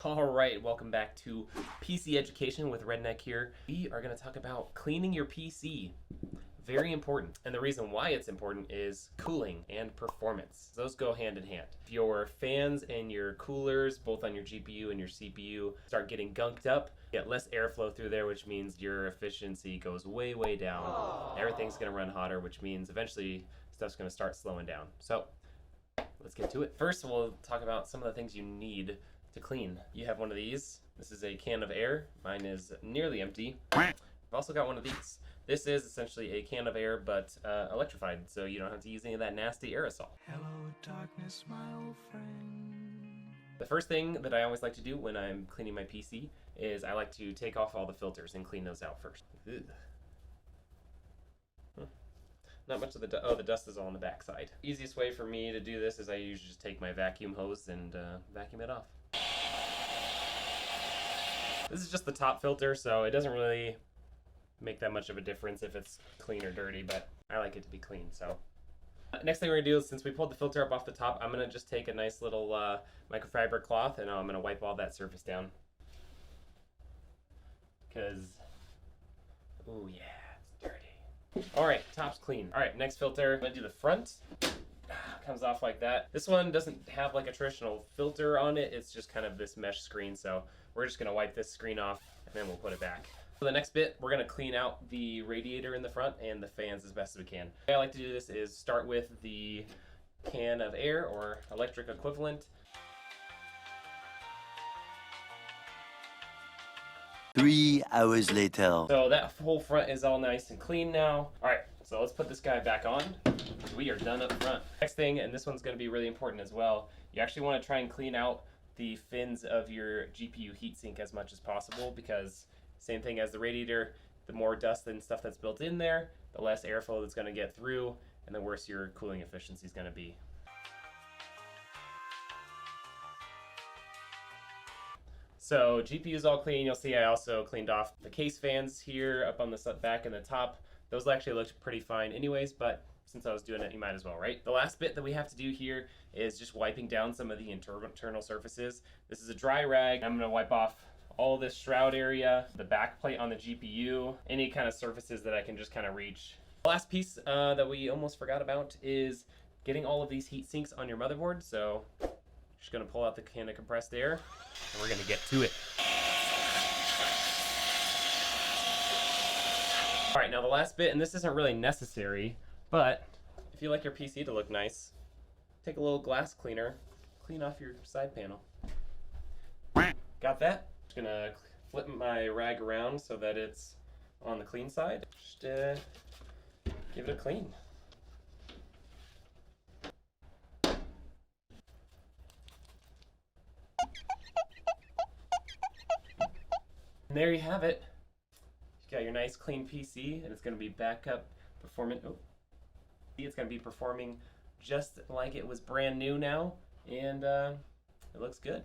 Alright, welcome back to PC Education with Redneck here. We are going to talk about cleaning your PC. Very important. And the reason why it's important is cooling and performance. Those go hand in hand. If your fans and your coolers, both on your GPU and your CPU, start getting gunked up, you get less airflow through there, which means your efficiency goes way, way down. Everything's going to run hotter, which means eventually stuff's going to start slowing down. So let's get to it. First, we'll talk about some of the things you need to clean. You have one of these. This is a can of air. Mine is nearly empty. I've also got one of these. This is essentially a can of air, but electrified, so you don't have to use any of that nasty aerosol. Hello, darkness, my old friend. The first thing that I always like to do when I'm cleaning my PC is I like to take off all the filters and clean those out first. Not much of the dust is all on the back side. Easiest way for me to do this is I usually just take my vacuum hose and vacuum it off. This is just the top filter, so it doesn't really make that much of a difference if it's clean or dirty, but I like it to be clean, so. Next thing we're gonna do is, since we pulled the filter up off the top, I'm gonna just take a nice little microfiber cloth and I'm gonna wipe all that surface down. Oh yeah, it's dirty. All right, top's clean. All right, next filter, I'm gonna do the front. Comes off like that. This one doesn't have like a traditional filter on it. It's just kind of this mesh screen. So we're just gonna wipe this screen off and then we'll put it back. For the next bit, we're gonna clean out the radiator in the front and the fans as best as we can. The way I like to do this is start with the can of air or electric equivalent. 3 hours later. So that whole front is all nice and clean now. All right, so let's put this guy back on. We are done up front. Next thing, and this one's gonna be really important as well, you actually wanna try and clean out the fins of your GPU heatsink as much as possible, because same thing as the radiator, the more dust and stuff that's built in there, the less airflow that's gonna get through, and the worse your cooling efficiency is gonna be. So GPU is all clean. You'll see I also cleaned off the case fans here up on the back and the top. Those actually looked pretty fine anyways, but since I was doing it, you might as well, right? The last bit that we have to do here is just wiping down some of the internal surfaces. This is a dry rag. I'm gonna wipe off all this shroud area, the back plate on the GPU, any kind of surfaces that I can just kind of reach. The last piece that we almost forgot about is getting all of these heat sinks on your motherboard. So just gonna pull out the can of compressed air and we're gonna get to it. All right, now the last bit, and this isn't really necessary, but if you like your PC to look nice, take a little glass cleaner, clean off your side panel. Got that? Just gonna flip my rag around so that it's on the clean side. Just give it a clean. And there you have it. You got your nice clean PC, and it's gonna be backup performant. Oh. It's going to be performing just like it was brand new now, and it looks good.